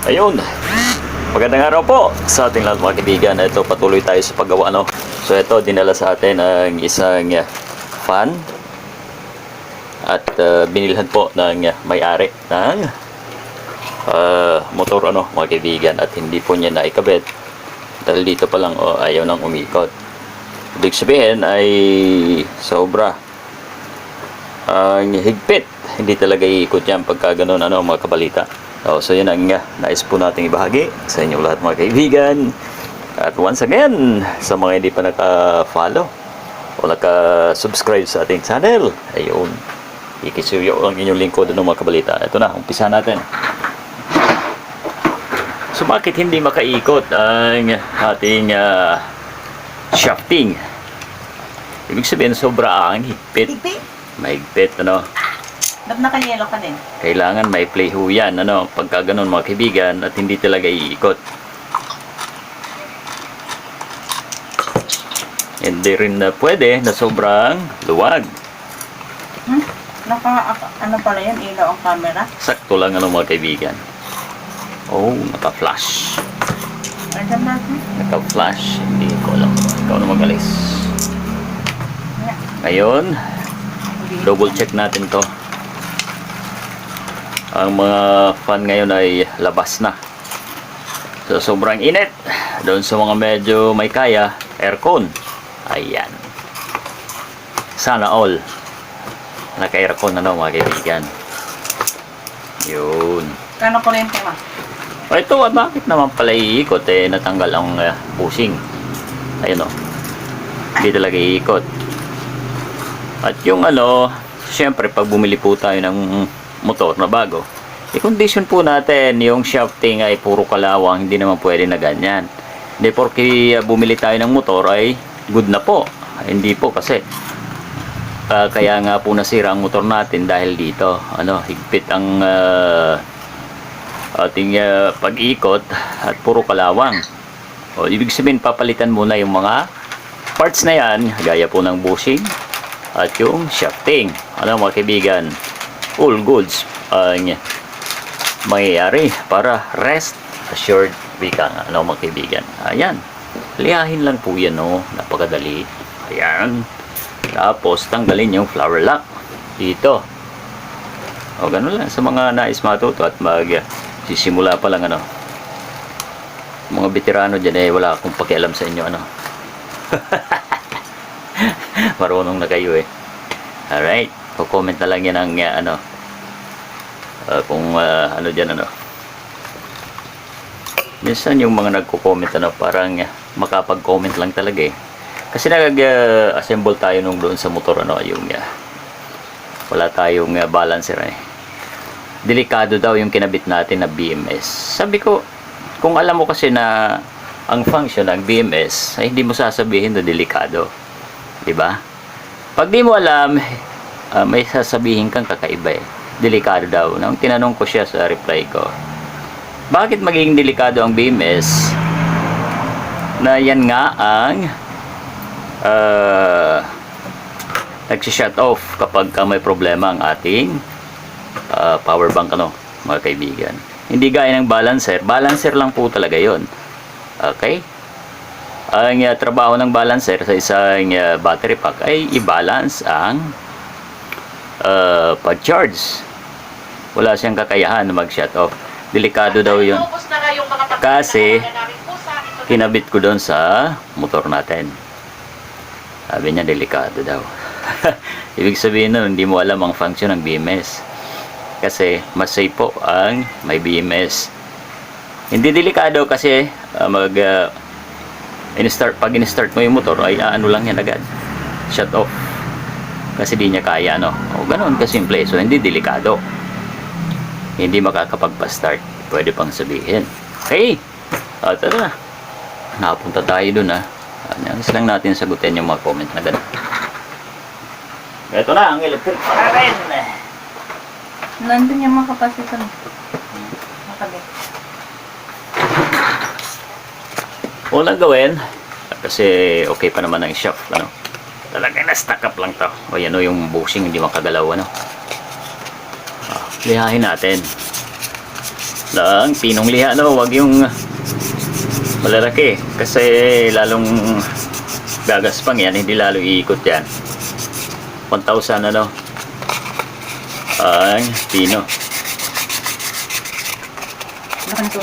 Ayun. Magandang araw po sa ating lahat mga kaibigan. Ito, patuloy tayo sa paggawa, no? So ito, dinala sa atin ang isang fan at binilhan po ng may-ari ng motor, ano, mga kaibigan, at hindi po niya naikabit dahil dito pa lang ayaw nang umikot. Ibig sabihin ay sobra ang higpit, hindi talaga iikot yan pagka ganun, ano, mga kabalita. So yun ang nais po nating ibahagi sa inyo lahat mga kaibigan. At once again, sa mga hindi pa naka-follow o naka-subscribe sa ating channel, ayun, ikisuyo ang inyong lingkod ng mga kabalita. Ito na, umpisa natin. So bakit hindi makaikot ang ating shafting? Ibig sabihin sobra ang higpit. Mahigpit, ano? Ba't naka-yellow ka din? Kailangan may play ho yan, ano, pagka ganun mga kaibigan, at hindi talaga iikot. Hindi rin na pwede na sobrang luwag. Ano pala yan? Ilaw ang camera? Sakto lang, ano mga kaibigan. Oh, naka-flash. Ano natin? Naka-flash. Hindi ko alam. Ikaw na magalis. Ngayon, double check natin to. Ang mga fan ngayon ay labas na. So sobrang init. Doon sa mga medyo may kaya, aircon. Ayan. Sana all naka-aircon, ano mga kaibigan. Yun. Kano kuryente mo? Ito, bakit naman pala iikot? Natanggal ang bushing. Ayun o. Hindi talaga iikot. At yung ano, syempre pag bumili po tayo ng motor na bago, i-condition po natin yung shafting ay puro kalawang, hindi naman pwede na ganyan. Hindi porke bumili tayo ng motor ay good na po. Hindi po, kasi kaya nga po nasira ang motor natin dahil dito, ano, higpit ang ating pag-ikot at puro kalawang. O, ibig sabihin papalitan muna yung mga parts na yan, gaya po ng bushing at yung shafting, ano mga kaibigan. All goods ang mangyayari para rest assured wika nga, ano mga kaibigan. Ayan, lihahin lang po yan, no? Napakadali. Ayan, tapos tanggalin yung flower lock dito. O ganun lang sa mga nais matuto at sisimula pa lang, ano. Mga veterano dyan wala akong pakialam sa inyo, ano. Marunong na kayo Alright, comment na lang yan ang ano, kung ano dyan, ano. Minsan yung mga nagko-comment, ano, parang makapag-comment lang talaga kasi nag-assemble tayo nung doon sa motor, ano, yung wala tayong balancer delikado daw yung kinabit natin na BMS. Sabi ko, kung alam mo kasi na ang function ng BMS ay hindi mo sasabihin na delikado, di ba? Pag di mo alam, may sasabihin kang kakaiba delikado daw. Nang tinanong ko siya sa reply ko, bakit magiging delikado ang BMS na yan nga ang nagsi-shut off kapag may problema ang ating power bank, ano mga kaibigan. Hindi gaya ng balancer. Balancer lang po talaga yon. Okay? Ang trabaho ng balancer sa isang battery pack ay i-balance ang pag-charge. Wala siyang kakayahan na mag-shut off. Delikado daw yun kasi kinabit ko doon sa motor natin. Sabi niya delikado daw. Ibig sabihin nun, hindi mo alam ang function ng BMS, kasi mas safe po ang may BMS. Hindi delikado kasi pag in-start mo yung motor ay ano lang yan agad, shut off, kasi di niya kaya, no. O ganoon kasimple. So hindi delikado, hindi makakapagpa-start, pwede pang sabihin. Okay, tara na, napunta tayo dun. Nangis lang natin sagutin yung mga comment na gano'n. Ito na ang electric pa rin. Nandun yung mga kapasitor. Nakabit. Unang gawin, kasi okay pa naman ang shaft, ano. Talagang na-stack up lang to. O yan, yung bushing hindi makagalaw, ano. Lihahin natin. ng pinong liha, no? Huwag yung malalaki kasi lalong gagaspang yan, hindi lalo iikot yan. 1,000 ano ang pino. Ano ka nito?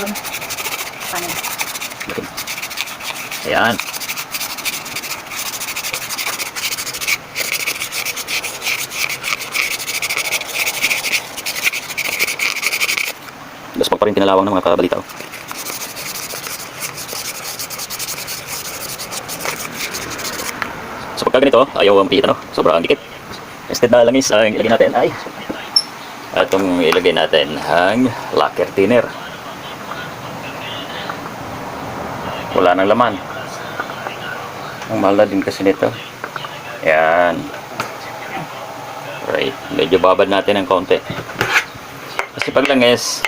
Paano? Ayan. Gaspang pa rin pinalawang ng mga kabalita. So pagka ganito, ayaw ang pihit, ano? Sobrang dikit. Instead na langis, ang ilagay natin ay itong ilagay natin ang lacquer thinner. Wala nang laman. Ang mahal na din kasi nito. Yan. Right. Medyo babad natin ng konti. Kasi pag langis,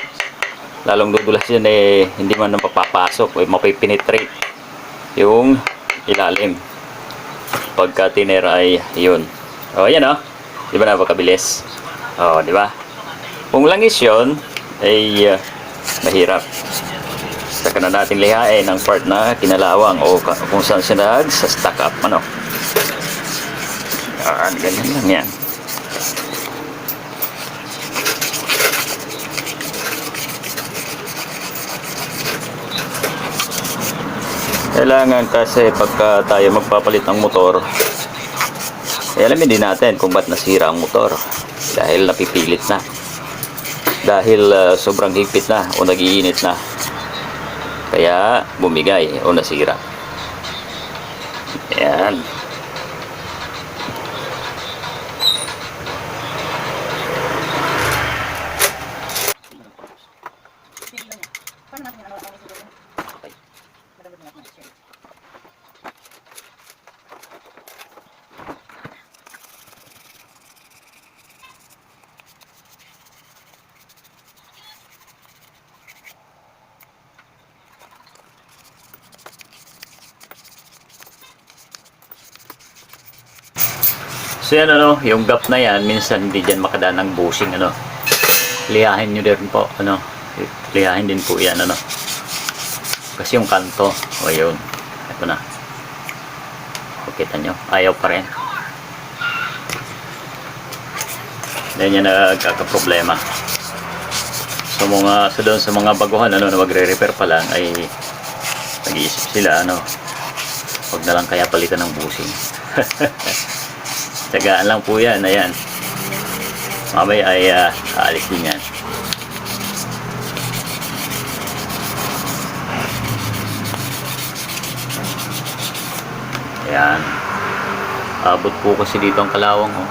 lalong dudulas yun eh, hindi man mapapasok o mapipenetrate yung ilalim. Pagka thinner ay yun. O, yan o. Di ba napakabilis? O, di ba? Kung langis yun, ay mahirap. Saka na natin lihain ang part na kinalawang o kung saan siya sa stack up. Ano? Ganyan lang yan. Kailangan kasi pagka tayo magpapalit ng motor, alamin din natin kung ba't nasira ang motor. Dahil napipilit na. Dahil sobrang higpit na o nag-iinit na. Kaya bumigay o nasira. Ayan. So yan ano, yung gap na yan, minsan hindi dyan makadaan ng bushing ano. Lihahin nyo din po, ano. Lihahin din po yan ano. Kasi yung kanto, o yun, ito na. Kita nyo, ayaw pa rin. Then yan nagkakaproblema. So doon sa mga baguhan ano, na magre-repair pa lang ay nag-iisip sila ano, huwag na lang kaya palitan ng bushing. Tagaan lang po yan, ayan. Mamaya ay aalis din yan. Ayan. Abot po kasi dito ang kalawang. Oh.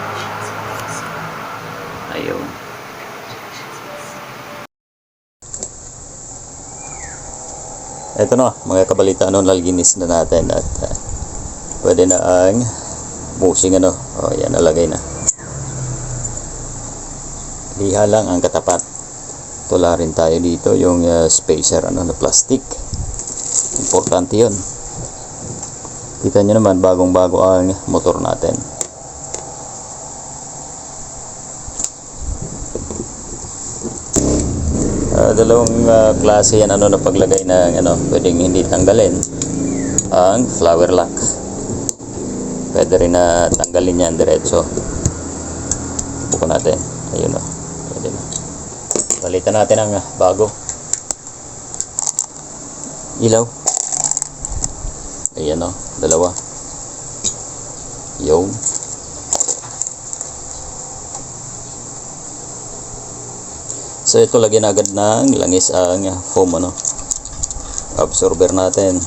Ayun. Ito na, mga kabalita, ano, nalginis na natin at pwede na ang bushing ano. O, yan, nalagay na. Liha lang ang katapat. Tula rin tayo dito yung spacer ano, na plastic. Importante yun. Kita nyo naman, bagong-bago ang motor natin. Dalawang klase yan ano, na paglagay ng ano, pwedeng hindi tanggalin ang flower lock. Pwede rin na tanggalin yan diretso. Buko natin. Ayun o. Pwede na. Palitan natin ang bago. Ilaw. Ayan o. Dalawa. Yung. So ito, lagyan agad ng langis ang foam ano. Absorber natin.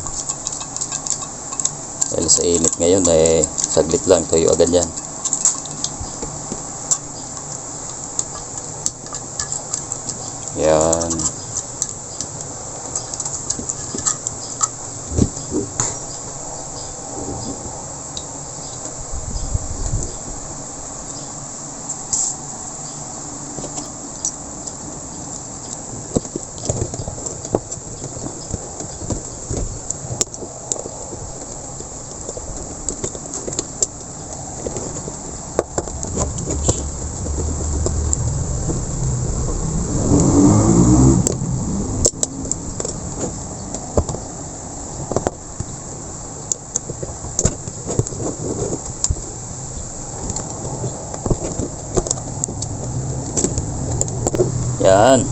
Dahil sa init ngayon eh saglit lang tuyo agad yan. Yan. Yan.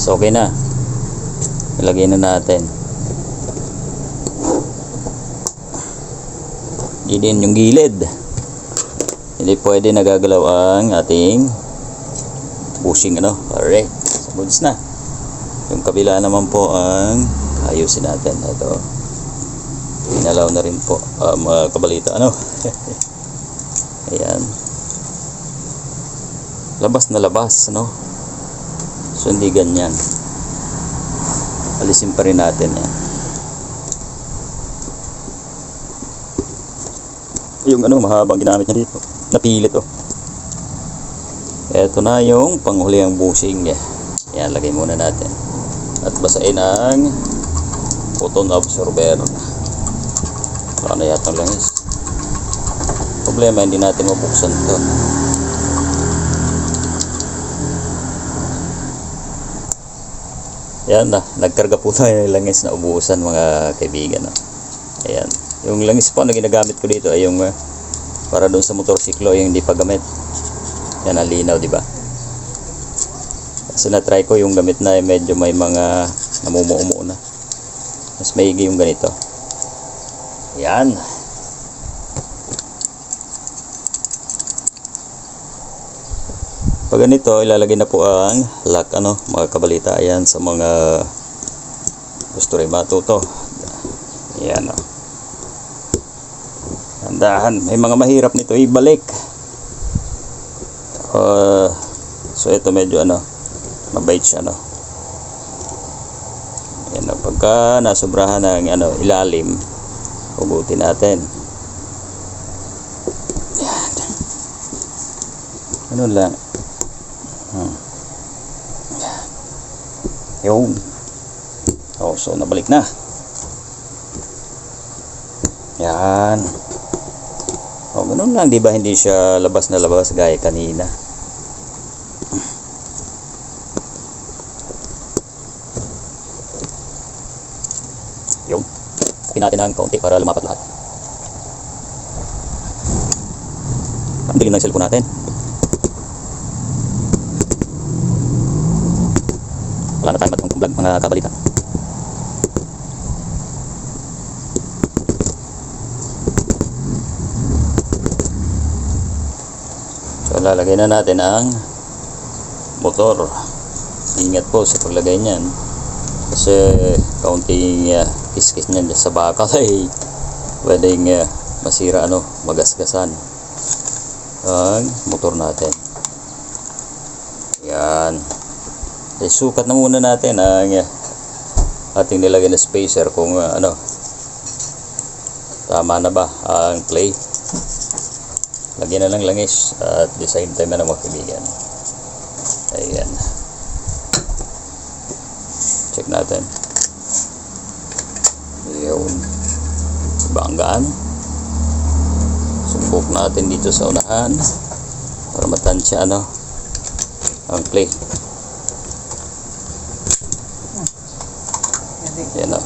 So okay na. Ilagay na natin. Din yung gilid. Hindi pwede nagagalaw ang ating bushing ano. Alright. So goods na. Yung kabila naman po ang ayusin natin. Ito. Inalaw na rin po mga kabalita ano. Ayan. Labas na labas no. So hindi ganyan. Alisin pa rin natin yan. Yung ano mahabang ginamit niya dito. Napilit oh. Ito na yung panghuli ang bushing niya. Yan, lagay muna natin. At basain ang cotton absorber. Wala na yatang langis. Problema, hindi natin mabuksan ito. Yan na, nagkarga po tayo ng langis na ubusan mga kaibigan. No? Ayan. Yung langis po na ginagamit ko dito ay yung para doon sa motorsiklo, yung hindi pa gamit. Yan ang linaw, di ba? Kasi na-try ko yung gamit na medyo may mga namumuo na. Mas maigi yung ganito. Yan. Pag ganito, ilalagay na po ang lock ano, mga kabalita. Ayan sa mga gusto rin matuto. Ayan o. Handahan, may mga mahirap nito ibalik. So ito medyo ano, mabait siya no. Ayan o, pagka nasobrahan ng ano, ilalim, hugutin natin. Ayan. Ano lang. Yung. Oh, so nabalik na. Yan. Oh, ganun lang, di ba? Hindi siya labas na labas gaya kanina. Yung. Takin natin ng kaunti para lumapat lahat. Ang dilim ng cellphone natin. Wala na tayong matutong vlog mga kabalita. So lalagay na natin ang motor. Ingat po sa paglagay niyan. Kasi kaunting kiskis niyan sa bakal ay pwedeng masira ano, magasgasan ang motor natin. Yan. Sukat na muna natin ang ating nilagay na spacer kung ano tama na ba ang clay. Lagyan na lang langis at the same time na mga kaibigan. Ayan. Check natin. Yun. Banggaan. Sumbok natin dito sa unahan para matansya ano ang clay. Yan o.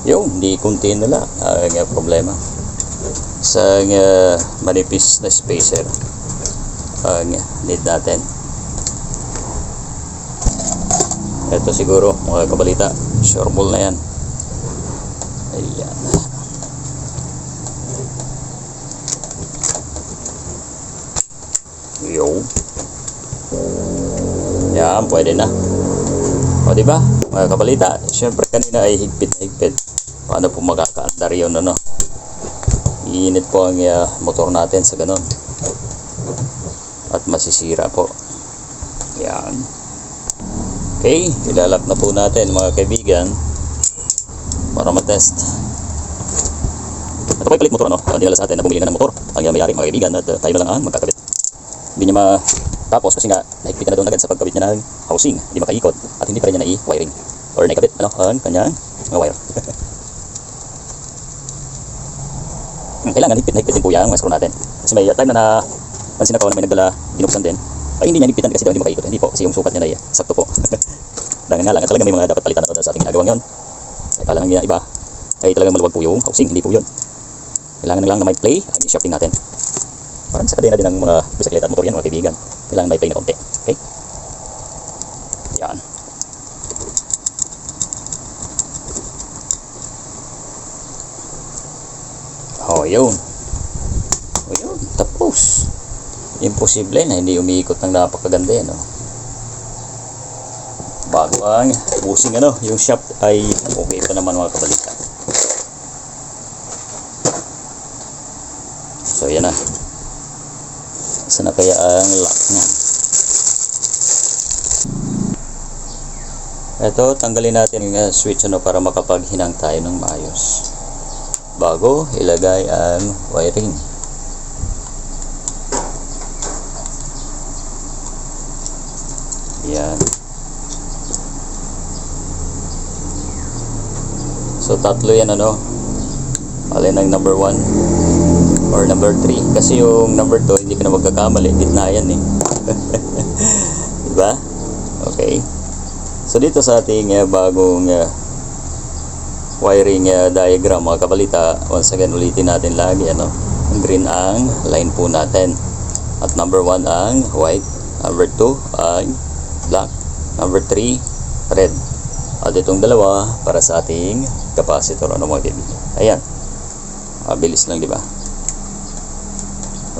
Yung, hindi kunti nila ang problema. Sa manipis na spacer ang need natin. Ito siguro mga kabalita, sure ball na yan. Ayan. Yo. Yan, pwede na. O diba mga kabalita, syempre kanina ay higpit. Paano po makakaandar yun ano? Iinit po ang motor natin sa ganon. At masisira po. Yan. Okay, ilalak na po natin mga kaibigan para matest. Ito po ay palit motor ano? Dinala sa atin na bumili na ng motor ang may-ari mga kaibigan at tayo na lang ang magkakabit. Hindi niya tapos kasi nga nahigpitan na doon agad sa pagkabit niya ng housing, hindi makaikot at hindi pa rin niya na-i-wiring or naikabit ano, ang kanyang mga wire. Kailangan higpit din po yan ang screw natin kasi may time na pansin ako na may nagdala binuksan din ay hindi niya higpitan kasi daw hindi makaikot, hindi po kasi yung sukat niya na sakto po. Dahil nga lang at talaga may mga dapat palitan na sa ating ginagawa ngayon ay kala ng iba ay talagang maluwag po yung housing, hindi po yun. Kailangan lang na may play ang i-shafting natin. Parang sa kadena din ng mga bisikleta at motor yan mga kaibigan. Kailangan may play na konti. Okay? O, yun. O, yun. Tapos. Imposible na hindi umiikot ng napakaganda yan, oh. Bago ang bushing, yung shaft ay okay pa naman, mga kabalikat. So, yan na. Saan na kaya ang lock niya? Ito, tanggalin natin yung switch para makapaghinang tayo ng maayos. Bago ilagay ang wiring. Yan. So, tatlo yan, alin ang number 1 or number 3. Kasi yung number 2, hindi ka na magkakamali. Gitna yan, eh. Diba? Okay. So, dito sa ating bagong wiring diagram, mga kabalita, once again, ulitin natin lagi, ang green ang line po natin. At number 1 ang white. Number 2 ang black. Number 3, red. At itong dalawa para sa ating capacitor, mga kaibigan. Ayan. Bilis lang, di ba?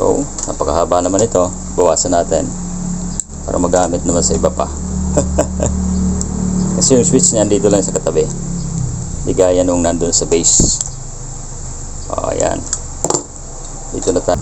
So, napakahaba naman ito. Bawasan natin para magamit naman sa iba pa. Kasi yung switch niyan dito lang sa katabi. Di gaya nung nandun sa base. O, ayan. Dito na tayo.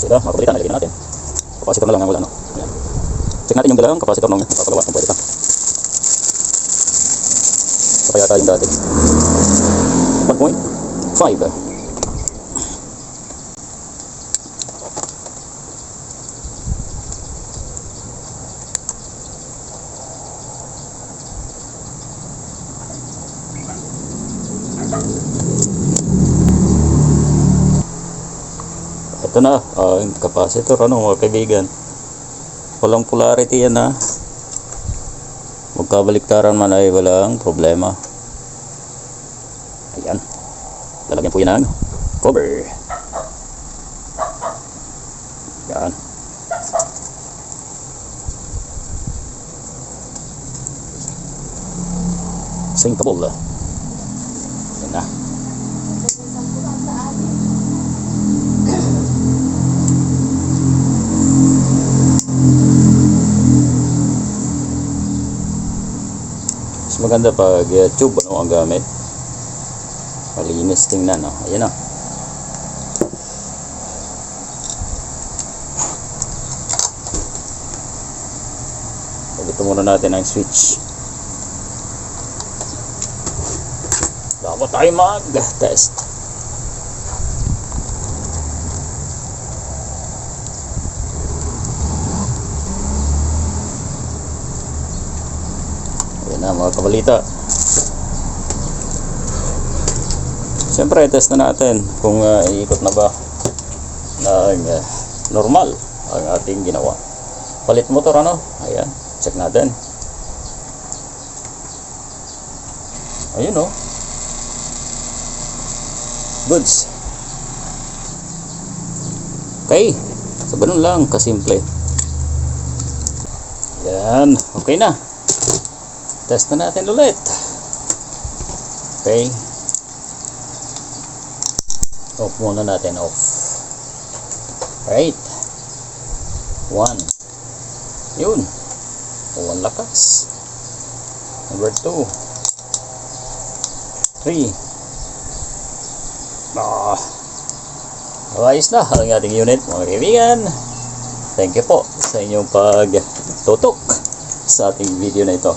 So, ito, mga kapalitan, nalagyan natin. Capacitor na lang ang wala, Ayan. Check natin yung dalawang capacitor nung papagawa kung pwede pa. So, kaya tayong dati. 1.5. Ito na, yung capacitor, mga kaibigan. Walang polarity yan, magkabaliktaran man ay walang problema. Ayan. Lalagyan po yan ng cover. Yan. Sinkable. Yan na. Mas maganda pag tube ang gamit. Malinis tingnan, Ayan na. Pagito muna natin ang switch. Bago tayo mag-test. Na mga kabalita, siyempre test na natin kung iikot na ba ng normal ang ating ginawa. Palit motor, ayan, check natin. Ayun, goods. Okay, so ganun lang kasimple. Yan, okay na. Test na natin ulit. Okay. Off muna natin, off. Right. 1. Yun. Ang lakas. Number 2. 3. Ayos na ang ating unit, mga kaibigan. Thank you po sa inyong pagtutok sa ating video na ito.